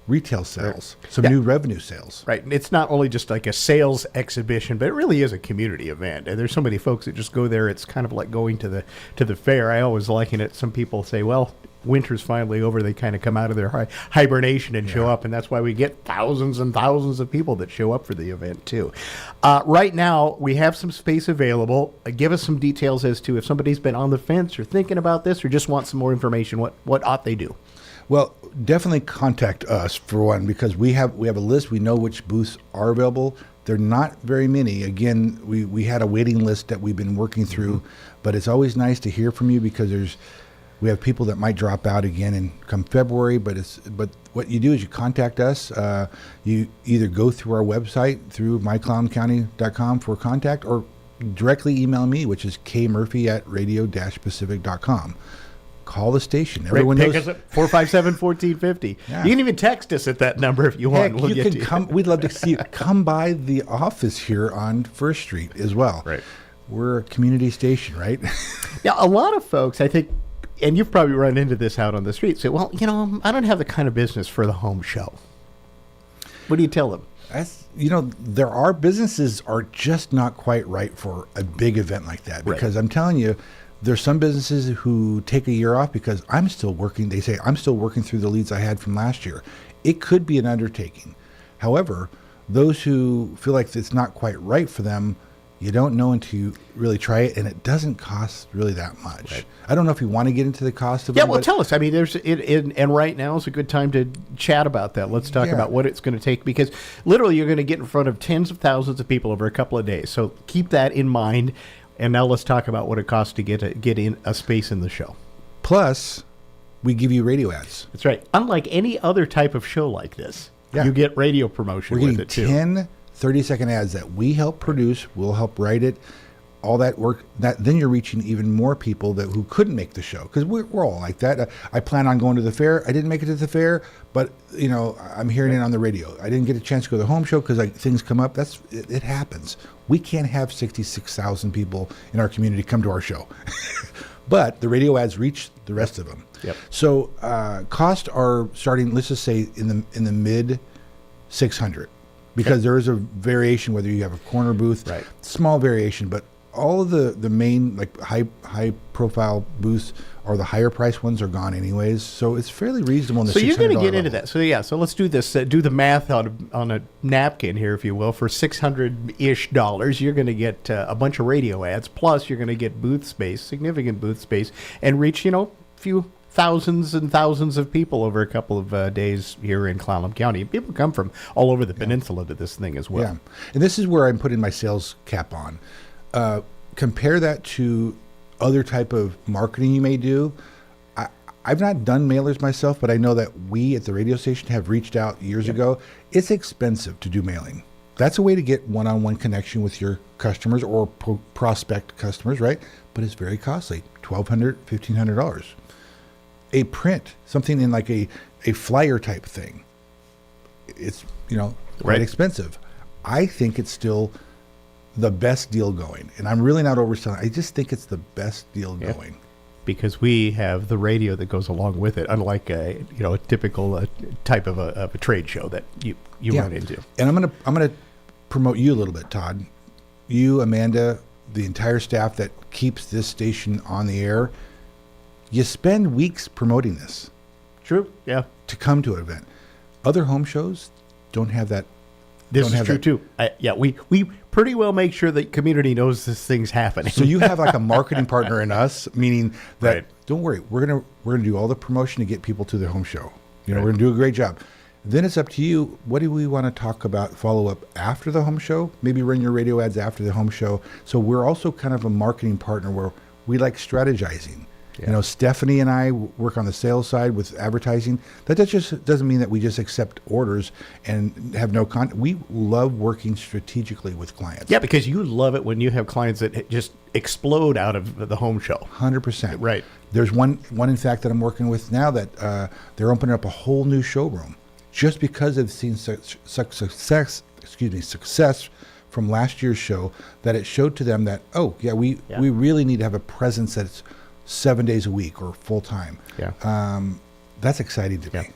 retail sales, new revenue sales. Right. And it's not only just like a sales exhibition, but it really is a community event. And there's so many folks that just go there. It's kind of like going to the fair. I always liken it. Some people say, well, winter's finally over. They kind of come out of their hibernation and show up. And that's why we get thousands and thousands of people that show up for the event, too. Right now, we have some space available. Give us some details as to if somebody's been on the fence or thinking about this or just want some more information, what ought they do? Well, definitely contact us for one, because we have a list. We know which booths are available. They're not very many. Again, we had a waiting list that we've been working through, but it's always nice to hear from you because we have people that might drop out again and come February. But what you do is you contact us. You either go through our website through myclallamcounty.com for contact, or directly email me, which is kmurphy@radio-pacific.com. Call the station. Everyone knows. Pick us up 457-1450. Yeah. You can even text us at that number if you want. We'll you can come. We'd love to see you come by the office here on First Street as well. Right. We're a community station, right? Yeah, a lot of folks, I think, and you've probably run into this out on the street, say, well, I don't have the kind of business for the home show. What do you tell them? There are businesses are just not quite right for a big event like that, because I'm telling you, there's some businesses who take a year off because I'm still working. They say, I'm still working through the leads I had from last year. It could be an undertaking. However, those who feel like it's not quite right for them, you don't know until you really try it, and it doesn't cost really that much. Right. I don't know if you want to get into the cost of it. Yeah, well, tell us. I mean, and right now is a good time to chat about that. Let's talk about what it's going to take, because literally you're going to get in front of tens of thousands of people over a couple of days. So keep that in mind. And now let's talk about what it costs to get in a space in the show. Plus, we give you radio ads. That's right. Unlike any other type of show like this, you get radio promotion with it, too. 10 30-second ads that we help produce, we'll help write it, all that work. Then you're reaching even more people who couldn't make the show, because we're all like that. I plan on going to the fair. I didn't make it to the fair, but I'm hearing it on the radio. I didn't get a chance to go to the home show because things come up. It happens. We can't have 66,000 people in our community come to our show, but the radio ads reach the rest of them. Yep. So costs are starting. Let's just say in the mid 600, because there is a variation whether you have a corner booth, small variation, but all of the main high profile booths or the higher price ones are gone anyways, so it's fairly reasonable in the $600 So you're going to get into level. that. So let's do this. Do the math on a napkin here, if you will. For $600-ish, you're going to get a bunch of radio ads. Plus, you're going to get booth space, significant booth space, and reach few thousands and thousands of people over a couple of days here in Clallam County. People come from all over the peninsula to this thing as well. Yeah, and this is where I'm putting my sales cap on. Compare that to other type of marketing you may do. I've not done mailers myself, but I know that we at the radio station have reached out years ago. It's expensive to do mailing. That's a way to get one-on-one connection with your customers or prospect customers, right? But it's very costly, $1,200, $1,500. A print, something in like a flyer type thing, it's, quite expensive. I think it's still the best deal going, and I'm really not overselling. I just think it's the best deal going. Because we have the radio that goes along with it, unlike a typical type of a trade show that you run into. And I'm gonna promote you a little bit, Todd. You, Amanda, the entire staff that keeps this station on the air. You spend weeks promoting this. True. Yeah. To come to an event. Other home shows don't have that. This is true too. We pretty well make sure that community knows this thing's happening. So you have like a marketing partner in us, meaning that don't worry, we're gonna do all the promotion to get people to the home show. We're gonna do a great job. Then it's up to you. What do we want to talk about? Follow up after the home show? Maybe run your radio ads after the home show. So we're also kind of a marketing partner where we like strategizing. Yeah. Stephanie and I work on the sales side with advertising. That just doesn't mean that we just accept orders and have no content. We love working strategically with clients. Yeah, because you love it when you have clients that just explode out of the home show. 100%. Right. There's one in fact that I'm working with now that they're opening up a whole new showroom just because they've seen such success from last year's show, that it showed to them that we really need to have a presence that's 7 days a week or full time. Yeah. That's exciting to me.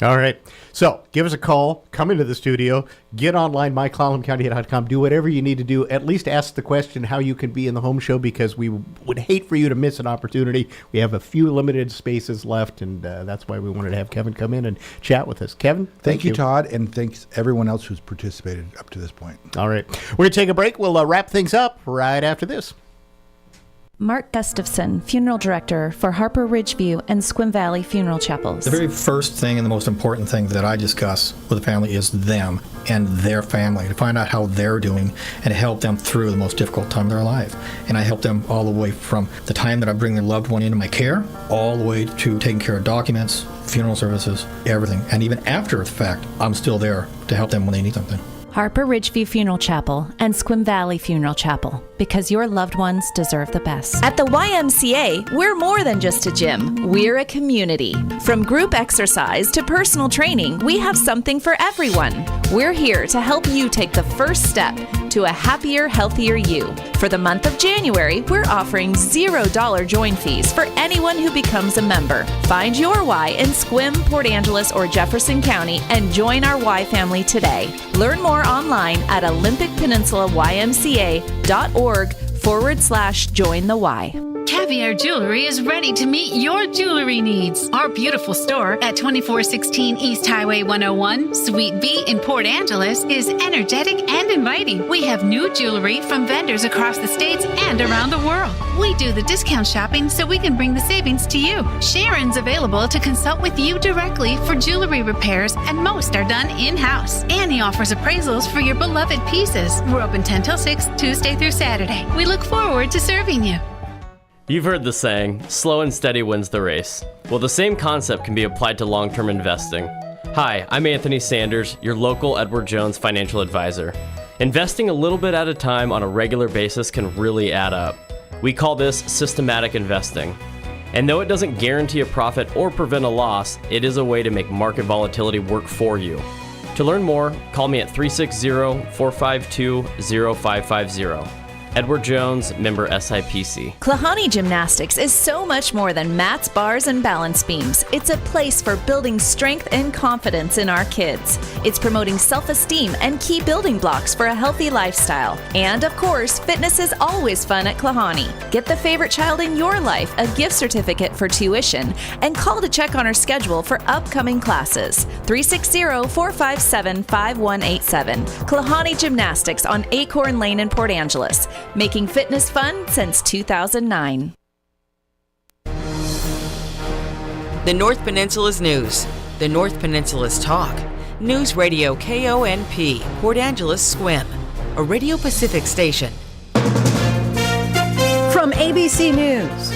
All right. So give us a call, come into the studio, get online, myclallamcounty.com, do whatever you need to do. At least ask the question how you can be in the home show, because we would hate for you to miss an opportunity. We have a few limited spaces left, and that's why we wanted to have Kevin come in and chat with us. Kevin, thank you, Todd, and thanks everyone else who's participated up to this point. All right. We're going to take a break. We'll wrap things up right after this. Mark Gustafson, Funeral Director for Harper Ridgeview and Squim Valley Funeral Chapels. The very first thing and the most important thing that I discuss with the family is them and their family, to find out how they're doing and help them through the most difficult time of their life. And I help them all the way from the time that I bring their loved one into my care, all the way to taking care of documents, funeral services, everything. And even after the fact, I'm still there to help them when they need something. Harper Ridgeview Funeral Chapel and Squim Valley Funeral Chapel, because your loved ones deserve the best. At the YMCA, we're more than just a gym. We're a community. From group exercise to personal training, we have something for everyone. We're here to help you take the first step to a happier, healthier you. For the month of January, we're offering $0 join fees for anyone who becomes a member. Find your Y in Squim, Port Angeles, or Jefferson County and join our Y family today. Learn more online at olympicpeninsulaymca.org/join the Y. Caviar Jewelry is ready to meet your jewelry needs. Our beautiful store at 2416 East Highway 101, Suite B in Port Angeles is energetic and inviting. We have new jewelry from vendors across the states and around the world. We do the discount shopping so we can bring the savings to you. Sharon's available to consult with you directly for jewelry repairs, and most are done in-house. Annie offers appraisals for your beloved pieces. We're open 10 till 6, Tuesday through Saturday. We look forward to serving you. You've heard the saying, slow and steady wins the race. Well, the same concept can be applied to long-term investing. Hi, I'm Anthony Sanders, your local Edward Jones financial advisor. Investing a little bit at a time on a regular basis can really add up. We call this systematic investing. And though it doesn't guarantee a profit or prevent a loss, it is a way to make market volatility work for you. To learn more, call me at 360-452-0550. Edward Jones, member SIPC. Klahani Gymnastics is so much more than mats, bars, and balance beams. It's a place for building strength and confidence in our kids. It's promoting self-esteem and key building blocks for a healthy lifestyle. And of course, fitness is always fun at Klahani. Get the favorite child in your life a gift certificate for tuition and call to check on our schedule for upcoming classes. 360-457-5187. Klahani Gymnastics on Acorn Lane in Port Angeles. Making fitness fun since 2009. The North Peninsula's news. The North Peninsula's talk. Newsradio KONP, Port Angeles, Sequim, a Radio Pacific station. From ABC News,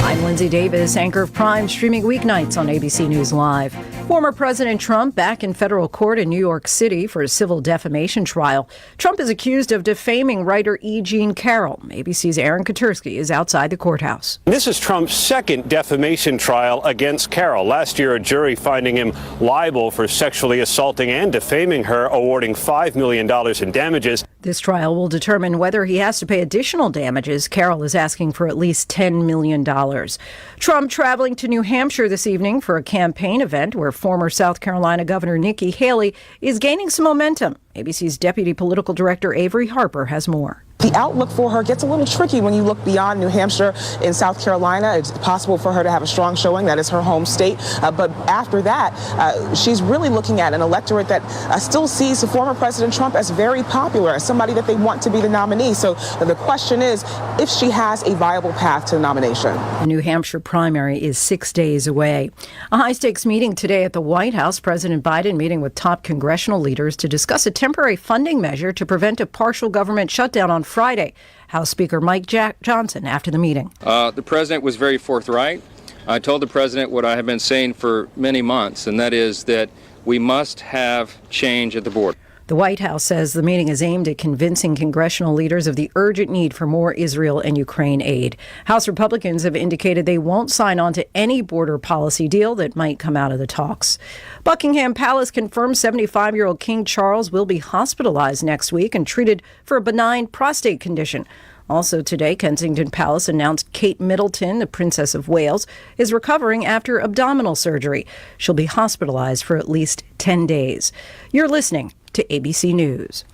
I'm Lindsay Davis, anchor of Prime, streaming weeknights on ABC News Live. Former President Trump back in federal court in New York City for a civil defamation trial. Trump is accused of defaming writer E. Jean Carroll. ABC's Aaron Katersky is outside the courthouse. This is Trump's second defamation trial against Carroll. Last year, a jury finding him liable for sexually assaulting and defaming her, awarding $5 million in damages. This trial will determine whether he has to pay additional damages. Carroll is asking for at least $10 million. Trump traveling to New Hampshire this evening for a campaign event where former South Carolina Governor Nikki Haley is gaining some momentum. ABC's Deputy Political Director Avery Harper has more. The outlook for her gets a little tricky when you look beyond New Hampshire in South Carolina. It's possible for her to have a strong showing. That is her home state. But after that, she's really looking at an electorate that still sees the former President Trump as very popular, as somebody that they want to be the nominee. So the question is if she has a viable path to the nomination. The New Hampshire primary is 6 days away. A high-stakes meeting today at the White House. President Biden meeting with top congressional leaders to discuss a temporary funding measure to prevent a partial government shutdown on Friday. House Speaker Mike Johnson after the meeting. The president was very forthright. I told the president what I have been saying for many months, and that is that we must have change at the border. The White House says the meeting is aimed at convincing congressional leaders of the urgent need for more Israel and Ukraine aid. House Republicans have indicated they won't sign on to any border policy deal that might come out of the talks. Buckingham Palace confirms 75-year-old King Charles will be hospitalized next week and treated for a benign prostate condition. Also today, Kensington Palace announced Kate Middleton, the Princess of Wales, is recovering after abdominal surgery. She'll be hospitalized for at least 10 days. You're listening to ABC News.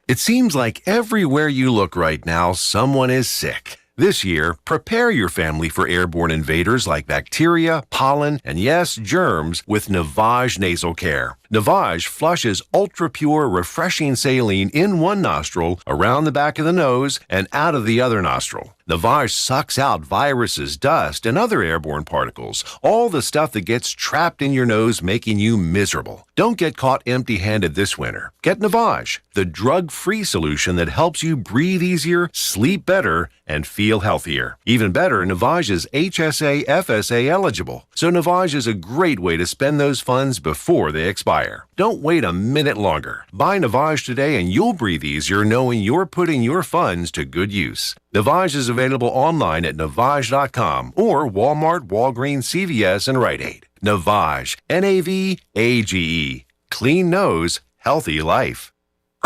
It seems like everywhere you look right now, someone is sick. This year, prepare your family for airborne invaders like bacteria, pollen, and yes, germs with Navage Nasal Care. Navage flushes ultra-pure, refreshing saline in one nostril, around the back of the nose, and out of the other nostril. Navage sucks out viruses, dust, and other airborne particles, all the stuff that gets trapped in your nose, making you miserable. Don't get caught empty-handed this winter. Get Navage, the drug-free solution that helps you breathe easier, sleep better, and feel healthier. Even better, Navage is HSA, FSA eligible, so Navage is a great way to spend those funds before they expire. Don't wait a minute longer. Buy Navage today and you'll breathe easier knowing you're putting your funds to good use. Navage is available online at Navage.com or Walmart, Walgreens, CVS, and Rite Aid. Navage, N-A-V-A-G-E. Clean nose, healthy life.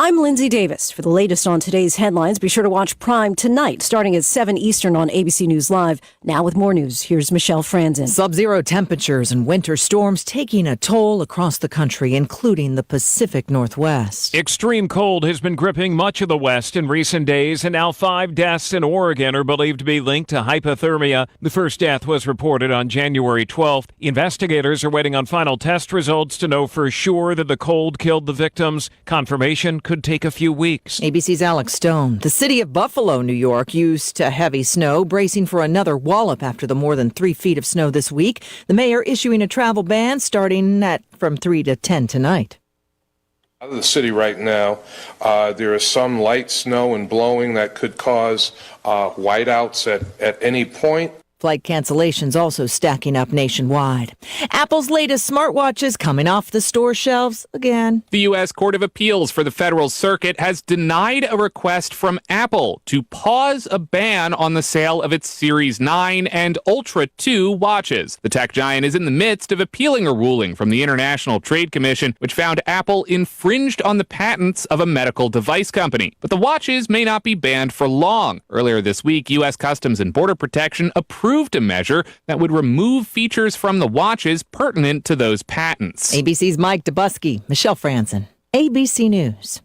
I'm Lindsay Davis. For the latest on today's headlines, be sure to watch Prime tonight, starting at 7 Eastern on ABC News Live. Now with more news, here's Michelle Franzen. Sub-zero temperatures and winter storms taking a toll across the country, including the Pacific Northwest. Extreme cold has been gripping much of the West in recent days, and now 5 deaths in Oregon are believed to be linked to hypothermia. The first death was reported on January 12th. Investigators are waiting on final test results to know for sure that the cold killed the victims. Confirmation could take a few weeks. ABC's Alex Stone. The city of Buffalo, New York, used to heavy snow, bracing for another wallop after the more than 3 feet of snow this week. The mayor issuing a travel ban starting from 3 to 10 tonight. Out of the city right now, there is some light snow and blowing that could cause whiteouts at any point. Flight cancellations also stacking up nationwide. Apple's latest smartwatches coming off the store shelves again. The U.S. Court of Appeals for the Federal Circuit has denied a request from Apple to pause a ban on the sale of its Series 9 and Ultra 2 watches. The tech giant is in the midst of appealing a ruling from the International Trade Commission, which found Apple infringed on the patents of a medical device company. But the watches may not be banned for long. Earlier this week, U.S. Customs and Border Protection approved a measure that would remove features from the watches pertinent to those patents. ABC's Mike Dubusky, Michelle Franzen, ABC News.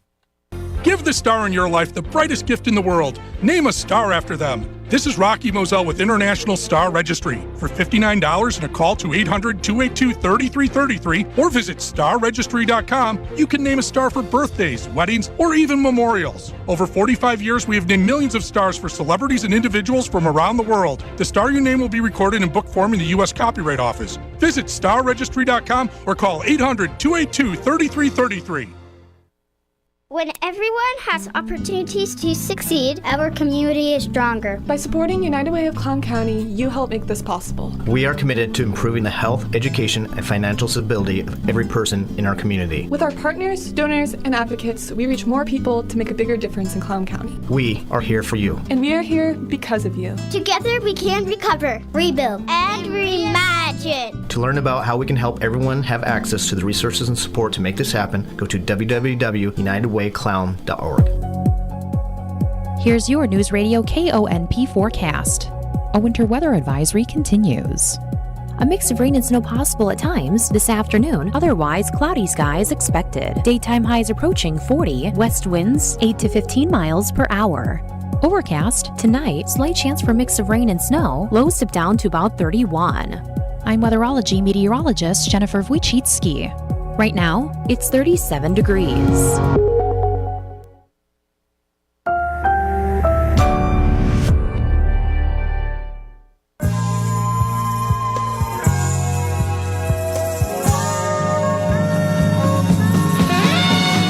Give the star in your life the brightest gift in the world. Name a star after them. This is Rocky Moselle with International Star Registry. For $59 and a call to 800-282-3333 or visit starregistry.com, you can name a star for birthdays, weddings, or even memorials. Over 45 years, we have named millions of stars for celebrities and individuals from around the world. The star you name will be recorded in book form in the U.S. Copyright Office. Visit starregistry.com or call 800-282-3333. When everyone has opportunities to succeed, our community is stronger. By supporting United Way of Clown County, you help make this possible. We are committed to improving the health, education, and financial stability of every person in our community. With our partners, donors, and advocates, we reach more people to make a bigger difference in Clown County. We are here for you. And we are here because of you. Together we can recover, rebuild, and reimagine. To learn about how we can help everyone have access to the resources and support to make this happen, go to www.unitedwayclown.org. Here's your News Radio KONP forecast. A winter weather advisory continues. A mix of rain and snow possible at times this afternoon. Otherwise, cloudy skies expected. Daytime highs approaching 40. West winds 8 to 15 miles per hour. Overcast tonight. Slight chance for a mix of rain and snow. Lows dip down to about 31. I'm weatherology meteorologist Jennifer Wojcicki. Right now, it's 37 degrees.